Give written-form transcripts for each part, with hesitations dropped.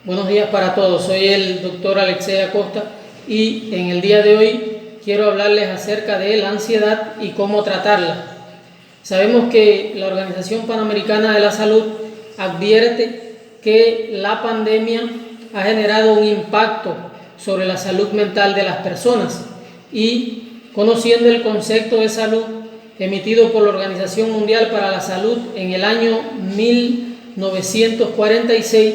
Buenos días para todos, soy el doctor Alexei Acosta y en el día de hoy quiero hablarles acerca de la ansiedad y cómo tratarla. Sabemos que la Organización Panamericana de la Salud advierte que la pandemia ha generado un impacto sobre la salud mental de las personas y, conociendo el concepto de salud emitido por la Organización Mundial para la Salud en el año 1946,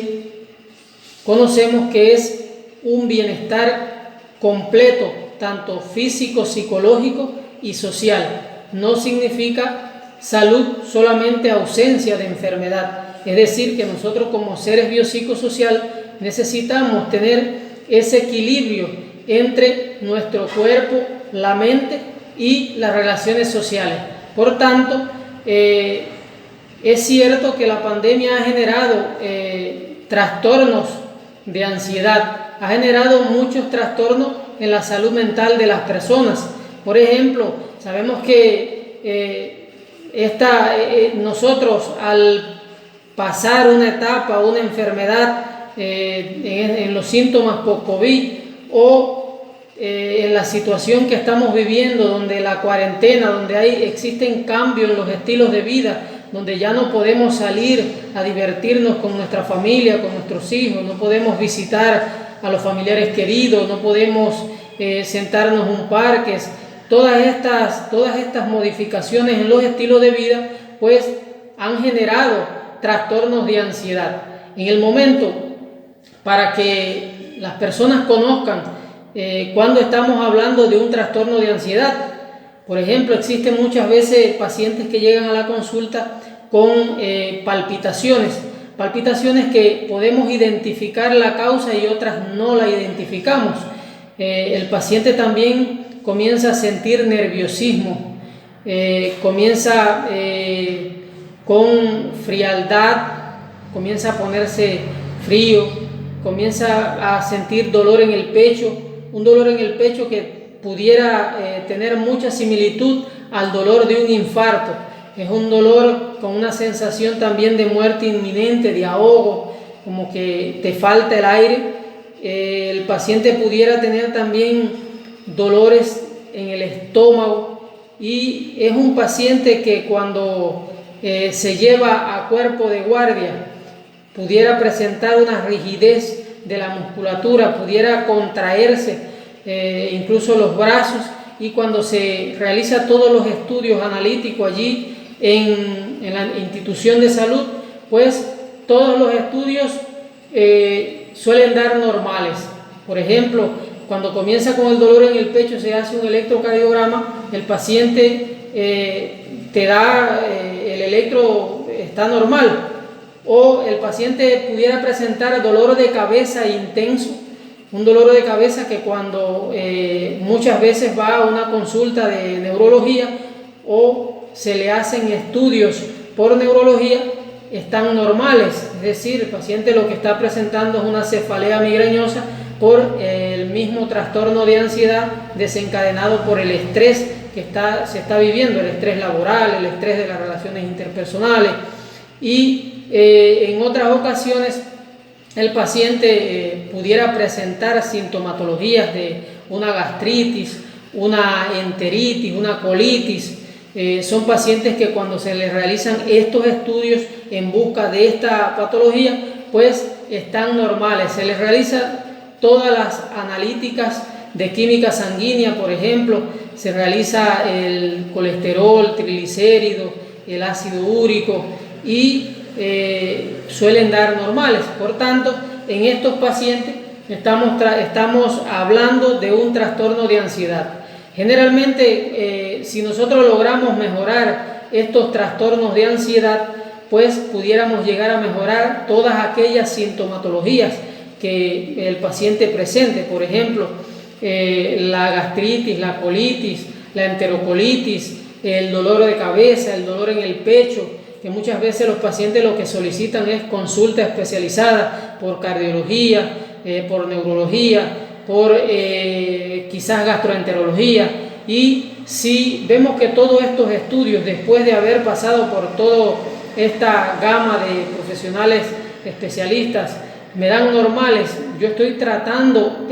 conocemos que es un bienestar completo, tanto físico, psicológico y social. No significa salud solamente ausencia de enfermedad. Es decir, que nosotros como seres biopsicosociales necesitamos tener ese equilibrio entre nuestro cuerpo, la mente y las relaciones sociales. Por tanto, es cierto que la pandemia ha generado trastornos de ansiedad, ha generado muchos trastornos en la salud mental de las personas. Por ejemplo, sabemos que nosotros al pasar una etapa, una enfermedad en los síntomas post-COVID o en la situación que estamos viviendo, donde la cuarentena, donde existen cambios en los estilos de vida, donde ya no podemos salir a divertirnos con nuestra familia, con nuestros hijos, no podemos visitar a los familiares queridos, no podemos sentarnos en parques. Todas estas modificaciones en los estilos de vida pues han generado trastornos de ansiedad. En el momento, para que las personas conozcan cuando estamos hablando de un trastorno de ansiedad, por ejemplo, existen muchas veces pacientes que llegan a la consulta con palpitaciones que podemos identificar la causa y otras no la identificamos. El paciente también comienza a sentir nerviosismo, comienza con frialdad, comienza a ponerse frío, comienza a sentir dolor en el pecho, un dolor en el pecho que pudiera tener mucha similitud al dolor de un infarto. Es un dolor con una sensación también de muerte inminente, de ahogo, como que te falta el aire. El paciente pudiera tener también dolores en el estómago y es un paciente que cuando se lleva a cuerpo de guardia pudiera presentar una rigidez de la musculatura, pudiera contraerse incluso los brazos, y cuando se realiza todos los estudios analíticos allí en la institución de salud, pues todos los estudios suelen dar normales. Por ejemplo, cuando comienza con el dolor en el pecho, se hace un electrocardiograma, el paciente te da el electro, está normal, o el paciente pudiera presentar dolor de cabeza intenso, un dolor de cabeza que cuando muchas veces va a una consulta de neurología o se le hacen estudios por neurología, están normales. Es decir, el paciente lo que está presentando es una cefalea migrañosa por el mismo trastorno de ansiedad desencadenado por el estrés que se está viviendo, el estrés laboral, el estrés de las relaciones interpersonales. Y en otras ocasiones el paciente pudiera presentar sintomatologías de una gastritis, una enteritis, una colitis. Son pacientes que cuando se les realizan estos estudios en busca de esta patología, pues están normales. Se les realizan todas las analíticas de química sanguínea, por ejemplo, se realiza el colesterol, triglicéridos, el ácido úrico y suelen dar normales. Por tanto, en estos pacientes estamos hablando de un trastorno de ansiedad. Generalmente, si nosotros logramos mejorar estos trastornos de ansiedad, pues pudiéramos llegar a mejorar todas aquellas sintomatologías que el paciente presente. Por ejemplo, la gastritis, la colitis, la enterocolitis, el dolor de cabeza, el dolor en el pecho, que muchas veces los pacientes lo que solicitan es consulta especializada por cardiología, por neurología, por quizás gastroenterología. Y si vemos que todos estos estudios, después de haber pasado por toda esta gama de profesionales especialistas, me dan normales, yo estoy tratando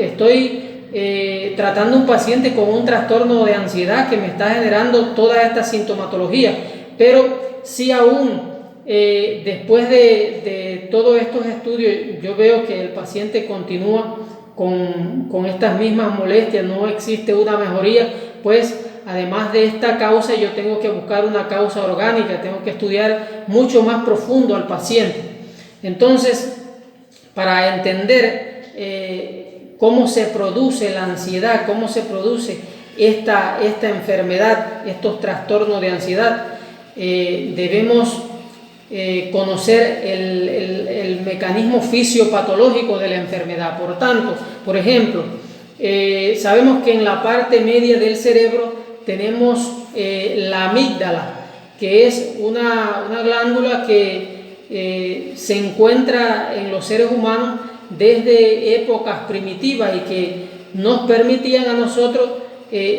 un paciente con un trastorno de ansiedad que me está generando toda esta sintomatología, pero si aún después de todos estos estudios yo veo que el paciente continúa con estas mismas molestias, no existe una mejoría, pues además de esta causa yo tengo que buscar una causa orgánica, tengo que estudiar mucho más profundo al paciente. Entonces, para entender cómo se produce la ansiedad, cómo se produce esta enfermedad, estos trastornos de ansiedad, debemos conocer el mecanismo fisiopatológico de la enfermedad. Por tanto, por ejemplo, sabemos que en la parte media del cerebro tenemos la amígdala, que es una glándula que se encuentra en los seres humanos desde épocas primitivas y que nos permitían a nosotros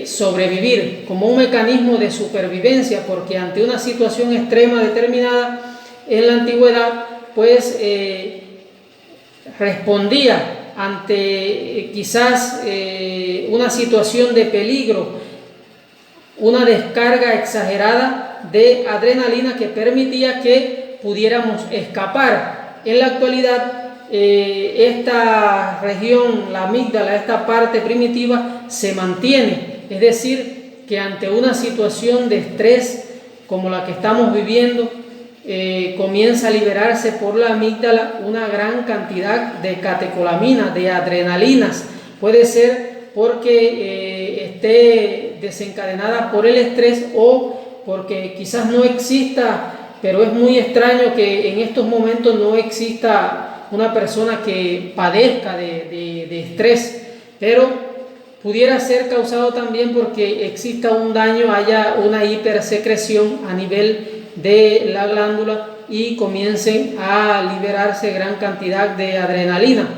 sobrevivir como un mecanismo de supervivencia, porque ante una situación extrema determinada en la antigüedad, pues respondía ante quizás una situación de peligro, una descarga exagerada de adrenalina que permitía que pudiéramos escapar. En la actualidad, esta región, la amígdala, esta parte primitiva, se mantiene. Es decir, que ante una situación de estrés como la que estamos viviendo, comienza a liberarse por la amígdala una gran cantidad de catecolaminas, de adrenalinas. Puede ser porque esté desencadenada por el estrés o porque quizás no exista, pero es muy extraño que en estos momentos no exista una persona que padezca de estrés, pero pudiera ser causado también porque exista un daño, haya una hipersecreción a nivel de la glándula y comiencen a liberarse gran cantidad de adrenalina.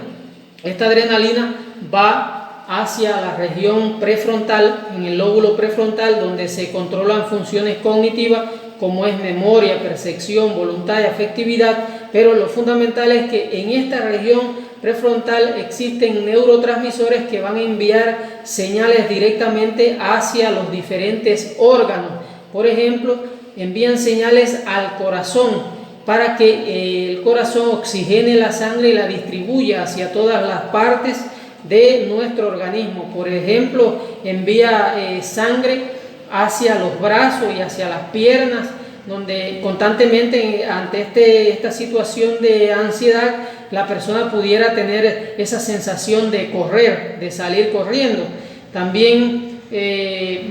Esta adrenalina va hacia la región prefrontal, en el lóbulo prefrontal, donde se controlan funciones cognitivas como es memoria, percepción, voluntad y afectividad, pero lo fundamental es que en esta región prefrontal existen neurotransmisores que van a enviar señales directamente hacia los diferentes órganos. Por ejemplo, envían señales al corazón para que el corazón oxigene la sangre y la distribuya hacia todas las partes de nuestro organismo. Por ejemplo, envía sangre hacia los brazos y hacia las piernas, donde constantemente ante esta situación de ansiedad la persona pudiera tener esa sensación de correr, de salir corriendo. También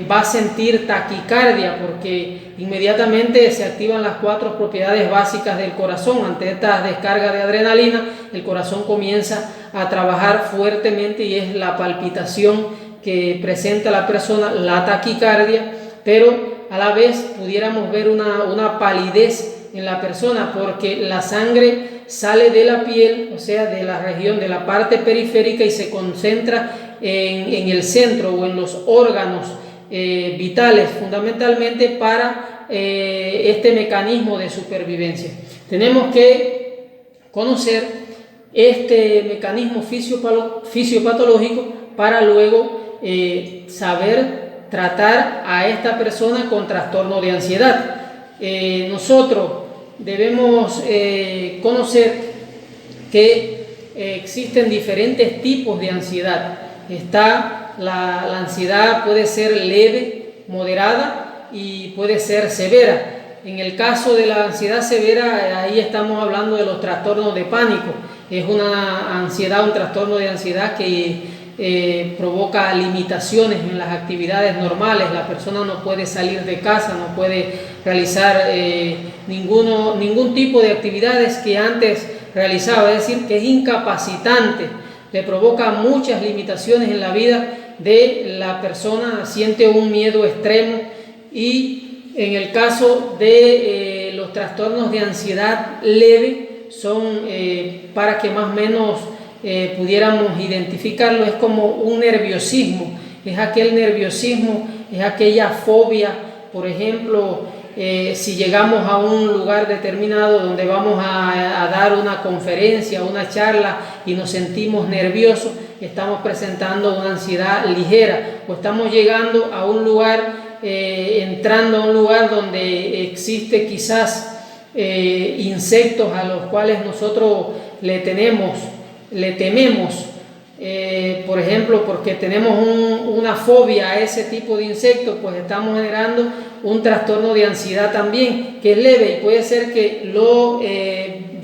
va a sentir taquicardia porque inmediatamente se activan las 4 propiedades básicas del corazón. Ante esta descarga de adrenalina, el corazón comienza a trabajar fuertemente y es la palpitación que presenta la persona, la taquicardia, pero a la vez pudiéramos ver una palidez en la persona porque la sangre sale de la piel, o sea, de la región, de la parte periférica y se concentra en el centro o en los órganos vitales, fundamentalmente para este mecanismo de supervivencia. Tenemos que conocer este mecanismo fisiopatológico para luego saber tratar a esta persona con trastorno de ansiedad. Nosotros debemos conocer que existen diferentes tipos de ansiedad. Está la ansiedad, puede ser leve, moderada y puede ser severa. En el caso de la ansiedad severa, ahí estamos hablando de los trastornos de pánico. Es una ansiedad, un trastorno de ansiedad que provoca limitaciones en las actividades normales. La persona no puede salir de casa, no puede realizar ningún tipo de actividades que antes realizaba, es decir, que es incapacitante, le provoca muchas limitaciones en la vida de la persona, siente un miedo extremo. Y en el caso de los trastornos de ansiedad leve, son para que más o menos pudiéramos identificarlo, es como un nerviosismo, es aquel nerviosismo, es aquella fobia, por ejemplo, si llegamos a un lugar determinado donde vamos a dar una conferencia, una charla y nos sentimos nerviosos, estamos presentando una ansiedad ligera, o estamos llegando a un lugar, entrando a un lugar donde existe quizás insectos a los cuales nosotros le tememos, por ejemplo, porque tenemos una fobia a ese tipo de insectos, pues estamos generando un trastorno de ansiedad también, que es leve y puede ser que lo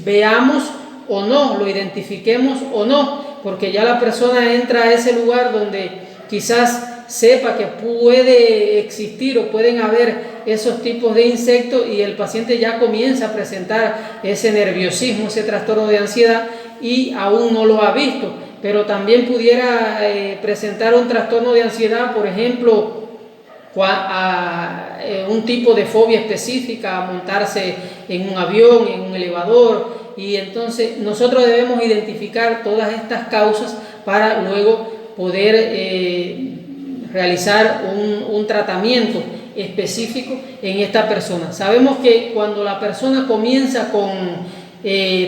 veamos o no, lo identifiquemos o no, porque ya la persona entra a ese lugar donde quizás sepa que puede existir o pueden haber esos tipos de insectos, y el paciente ya comienza a presentar ese nerviosismo, ese trastorno de ansiedad, y aún no lo ha visto. Pero también pudiera presentar un trastorno de ansiedad, por ejemplo, un tipo de fobia específica, a montarse en un avión, en un elevador, y entonces nosotros debemos identificar todas estas causas para luego poder realizar un tratamiento específico en esta persona. Sabemos que cuando la persona comienza con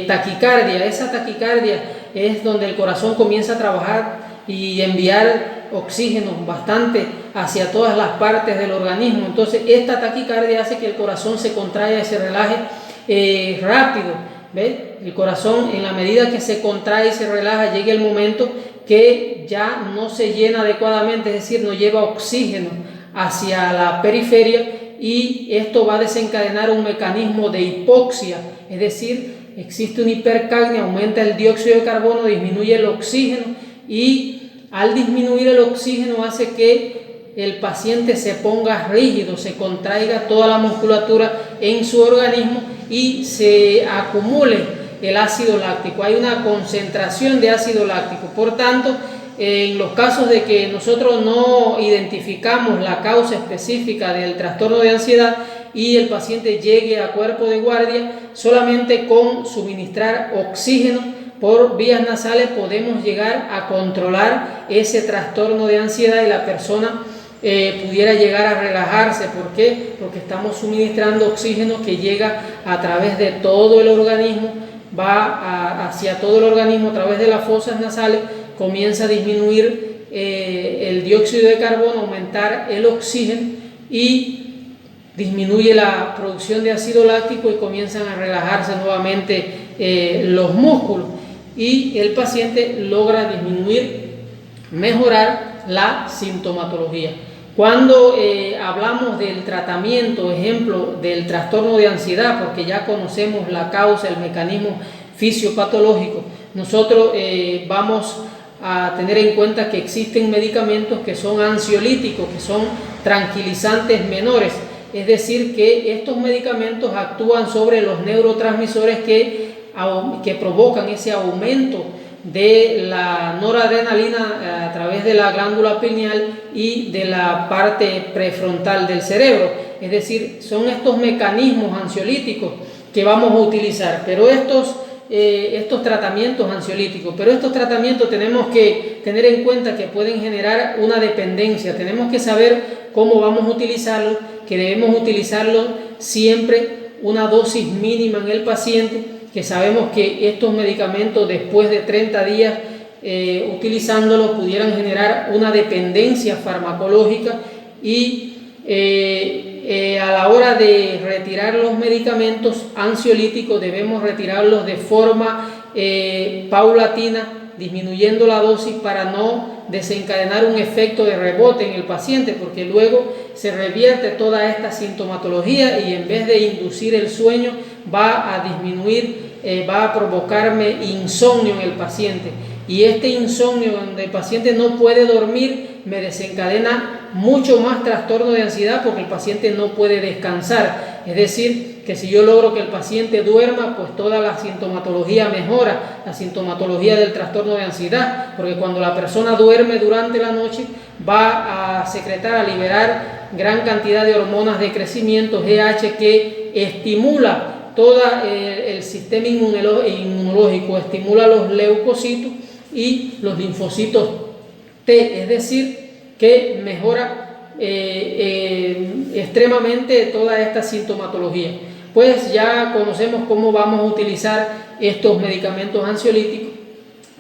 taquicardia, esa taquicardia es donde el corazón comienza a trabajar y enviar oxígeno bastante hacia todas las partes del organismo. Entonces esta taquicardia hace que el corazón se contraiga y se relaje rápido. ¿Ves? El corazón, en la medida que se contrae y se relaja, llega el momento que ya no se llena adecuadamente, es decir, no lleva oxígeno hacia la periferia, y esto va a desencadenar un mecanismo de hipoxia, es decir, existe una hipercapnia, aumenta el dióxido de carbono, disminuye el oxígeno, y al disminuir el oxígeno hace que el paciente se ponga rígido, se contraiga toda la musculatura en su organismo y se acumule el ácido láctico. Hay una concentración de ácido láctico. Por tanto, en los casos de que nosotros no identificamos la causa específica del trastorno de ansiedad y el paciente llegue a cuerpo de guardia, solamente con suministrar oxígeno por vías nasales podemos llegar a controlar ese trastorno de ansiedad, y la persona pudiera llegar a relajarse. ¿Por qué? Porque estamos suministrando oxígeno que llega a través de todo el organismo, va hacia todo el organismo a través de las fosas nasales, comienza a disminuir el dióxido de carbono, aumentar el oxígeno y disminuye la producción de ácido láctico, y comienzan a relajarse nuevamente los músculos, y el paciente logra disminuir, mejorar la sintomatología. Cuando hablamos del tratamiento, ejemplo, del trastorno de ansiedad, porque ya conocemos la causa, el mecanismo fisiopatológico, nosotros vamos a tener en cuenta que existen medicamentos que son ansiolíticos, que son tranquilizantes menores, es decir, que estos medicamentos actúan sobre los neurotransmisores que provocan ese aumento de la noradrenalina a través de la glándula pineal y de la parte prefrontal del cerebro. Es decir, son estos mecanismos ansiolíticos que vamos a utilizar, pero estos tratamientos ansiolíticos, pero estos tratamientos tenemos que tener en cuenta que pueden generar una dependencia. Tenemos que saber cómo vamos a utilizarlo, que debemos utilizarlo siempre una dosis mínima en el paciente, que sabemos que estos medicamentos después de 30 días utilizándolos pudieran generar una dependencia farmacológica, y a la hora de retirar los medicamentos ansiolíticos debemos retirarlos de forma paulatina, disminuyendo la dosis para no desencadenar un efecto de rebote en el paciente, porque luego se revierte toda esta sintomatología y en vez de inducir el sueño va a disminuir, va a provocarme insomnio en el paciente, y este insomnio donde el paciente no puede dormir me desencadena mucho más trastorno de ansiedad, porque el paciente no puede descansar. Es decir, que si yo logro que el paciente duerma, pues toda la sintomatología mejora, la sintomatología del trastorno de ansiedad, porque cuando la persona duerme durante la noche va a secretar, a liberar gran cantidad de hormonas de crecimiento, GH, que estimula todo el sistema inmunológico, estimula los leucocitos y los linfocitos T, es decir, que mejora extremadamente toda esta sintomatología. Pues ya conocemos cómo vamos a utilizar estos medicamentos ansiolíticos.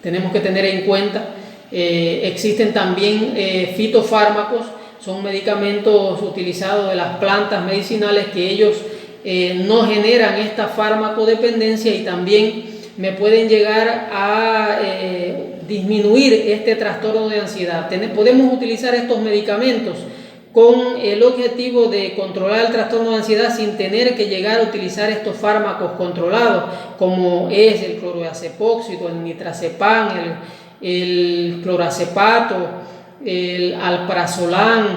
Tenemos que tener en cuenta, existen también fitofármacos, son medicamentos utilizados de las plantas medicinales que ellos no generan esta farmacodependencia y también me pueden llegar a disminuir este trastorno de ansiedad. Podemos utilizar estos medicamentos con el objetivo de controlar el trastorno de ansiedad sin tener que llegar a utilizar estos fármacos controlados, como es el cloroazepóxido, el nitrazepam, el clorazepato, el alprazolam,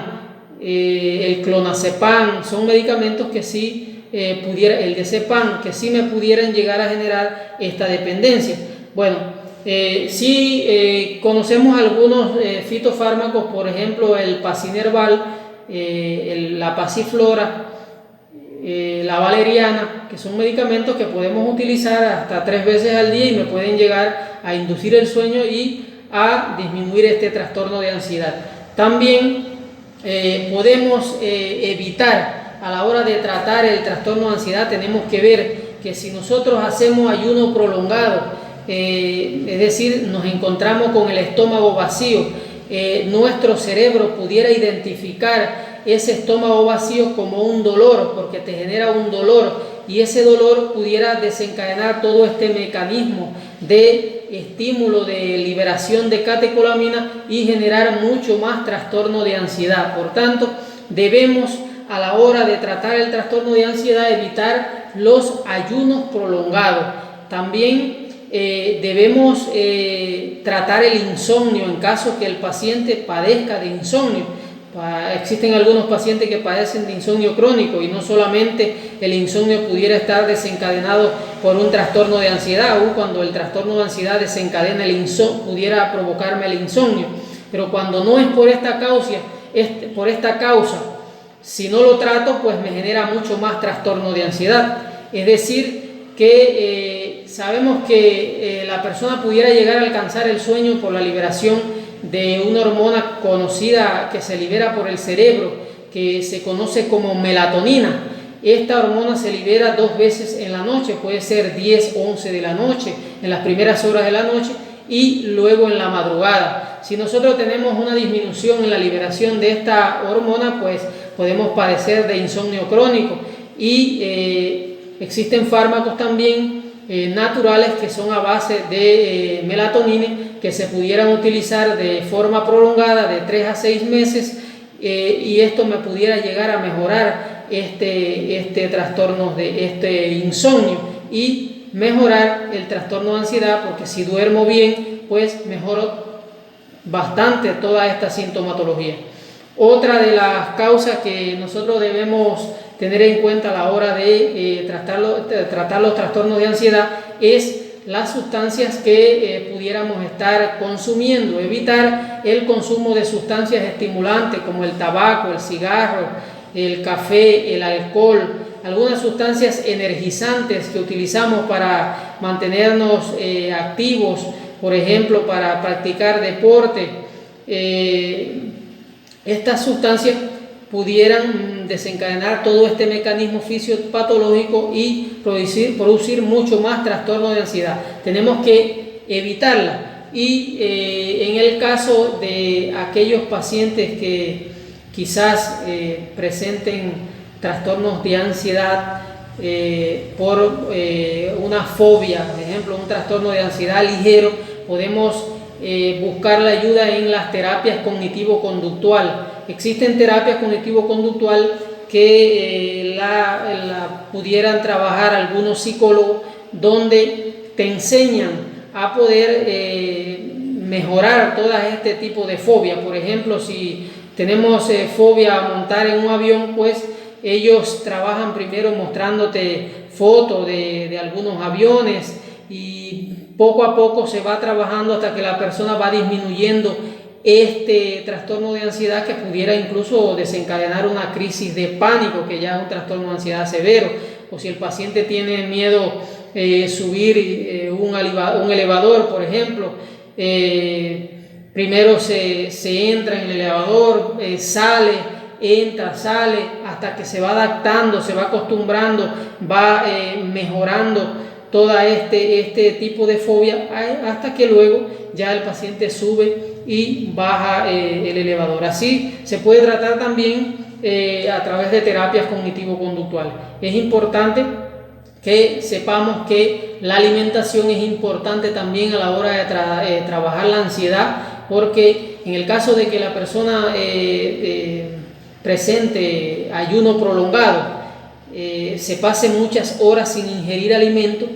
el clonazepam. Son medicamentos que sí el diazepam, que sí me pudieran llegar a generar esta dependencia. Bueno, sí conocemos algunos fitofármacos, por ejemplo el Pasinerval, la pasiflora, la valeriana, que son medicamentos que podemos utilizar hasta 3 veces al día y me pueden llegar a inducir el sueño y a disminuir este trastorno de ansiedad. También podemos evitar, a la hora de tratar el trastorno de ansiedad, tenemos que ver que si nosotros hacemos ayuno prolongado, es decir, nos encontramos con el estómago vacío, nuestro cerebro pudiera identificar ese estómago vacío como un dolor, porque te genera un dolor, y ese dolor pudiera desencadenar todo este mecanismo de estímulo de liberación de catecolamina y generar mucho más trastorno de ansiedad. Por tanto, debemos, a la hora de tratar el trastorno de ansiedad, evitar los ayunos prolongados. También debemos tratar el insomnio en caso que el paciente padezca de insomnio. Existen algunos pacientes que padecen de insomnio crónico y no solamente el insomnio pudiera estar desencadenado por un trastorno de ansiedad, aun cuando el trastorno de ansiedad desencadena el insomnio, pudiera provocarme el insomnio, pero cuando no es por esta causa, si no lo trato, pues me genera mucho más trastorno de ansiedad. Es decir, que sabemos que la persona pudiera llegar a alcanzar el sueño por la liberación de una hormona conocida que se libera por el cerebro, que se conoce como melatonina. Esta hormona se libera 2 veces en la noche, puede ser 10 o 11 de la noche, en las primeras horas de la noche y luego en la madrugada. Si nosotros tenemos una disminución en la liberación de esta hormona, pues podemos padecer de insomnio crónico. Y existen fármacos también naturales que son a base de melatonina, que se pudieran utilizar de forma prolongada de 3 a 6 meses, y esto me pudiera llegar a mejorar este trastorno de este insomnio y mejorar el trastorno de ansiedad, porque si duermo bien, pues mejoro bastante toda esta sintomatología. Otra de las causas que nosotros debemos tener en cuenta a la hora de tratar los trastornos de ansiedad es las sustancias que pudiéramos estar consumiendo. Evitar el consumo de sustancias estimulantes como el tabaco, el cigarro, el café, el alcohol, algunas sustancias energizantes que utilizamos para mantenernos activos, por ejemplo, para practicar deporte. Estas sustancias pudieran desencadenar todo este mecanismo fisiopatológico y producir mucho más trastorno de ansiedad. Tenemos que evitarla. Y en el caso de aquellos pacientes que quizás presenten trastornos de ansiedad por una fobia, por ejemplo, un trastorno de ansiedad ligero, podemos buscar la ayuda en las terapias cognitivo-conductual. Existen terapias cognitivo-conductual que la pudieran trabajar algunos psicólogos, donde te enseñan a poder mejorar todo este tipo de fobia. Por ejemplo, si tenemos fobia a montar en un avión, pues ellos trabajan primero mostrándote fotos de algunos aviones, y poco a poco se va trabajando hasta que la persona va disminuyendo este trastorno de ansiedad, que pudiera incluso desencadenar una crisis de pánico, que ya es un trastorno de ansiedad severo. O si el paciente tiene miedo subir un elevador, por ejemplo, primero se entra en el elevador, sale entra, sale, hasta que se va adaptando, se va acostumbrando, va mejorando todo este tipo de fobia, hasta que luego ya el paciente sube y baja el elevador. Así se puede tratar también a través de terapias cognitivo-conductuales. Es importante que sepamos que la alimentación es importante también a la hora de trabajar la ansiedad, porque en el caso de que la persona presente ayuno prolongado, se pase muchas horas sin ingerir alimentos,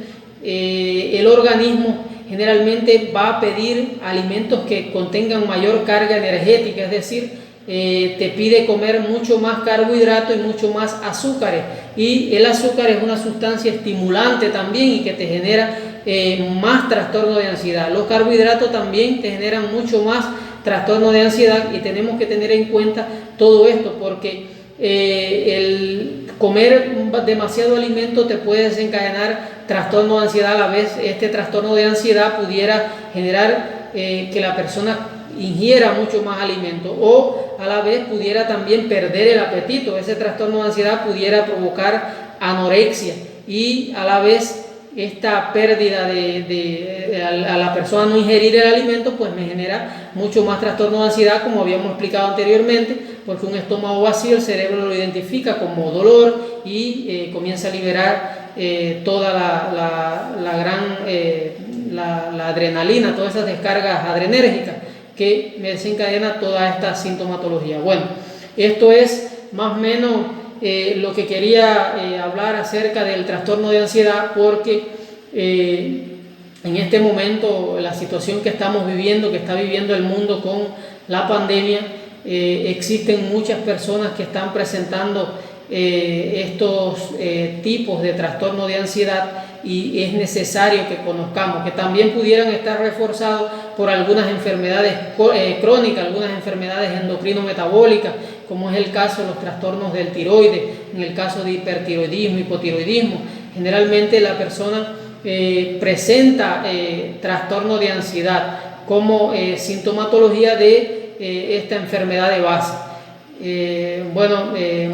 el organismo generalmente va a pedir alimentos que contengan mayor carga energética, es decir, te pide comer mucho más carbohidrato y mucho más azúcares, y el azúcar es una sustancia estimulante también y que te genera más trastorno de ansiedad. Los carbohidratos también te generan mucho más trastorno de ansiedad, y tenemos que tener en cuenta todo esto, porque el comer demasiado alimento te puede desencadenar trastorno de ansiedad. A la vez este trastorno de ansiedad pudiera generar que la persona ingiera mucho más alimento, o a la vez pudiera también perder el apetito. Ese trastorno de ansiedad pudiera provocar anorexia, y a la vez esta pérdida a la persona no ingerir el alimento, pues me genera mucho más trastorno de ansiedad, como habíamos explicado anteriormente, porque un estómago vacío el cerebro lo identifica como dolor y comienza a liberar toda la adrenalina, todas esas descargas adrenérgicas que me desencadena toda esta sintomatología. Bueno, esto es más o menos lo que quería hablar acerca del trastorno de ansiedad, porque en este momento la situación que estamos viviendo, que está viviendo el mundo con la pandemia, existen muchas personas que están presentando estos tipos de trastorno de ansiedad, y es necesario que conozcamos que también pudieran estar reforzados por algunas enfermedades crónicas, algunas enfermedades endocrino-metabólicas, como es el caso de los trastornos del tiroides, en el caso de hipertiroidismo, hipotiroidismo. Generalmente la persona presenta trastorno de ansiedad como sintomatología de esta enfermedad de base.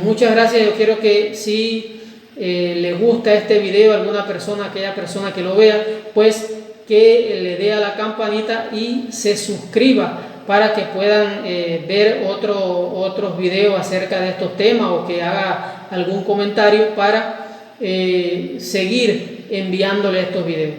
Muchas gracias. Yo quiero que si les gusta este video, aquella persona que lo vea, pues que le dé a la campanita y se suscriba para que puedan ver otros videos acerca de estos temas, o que haga algún comentario para seguir enviándole estos videos.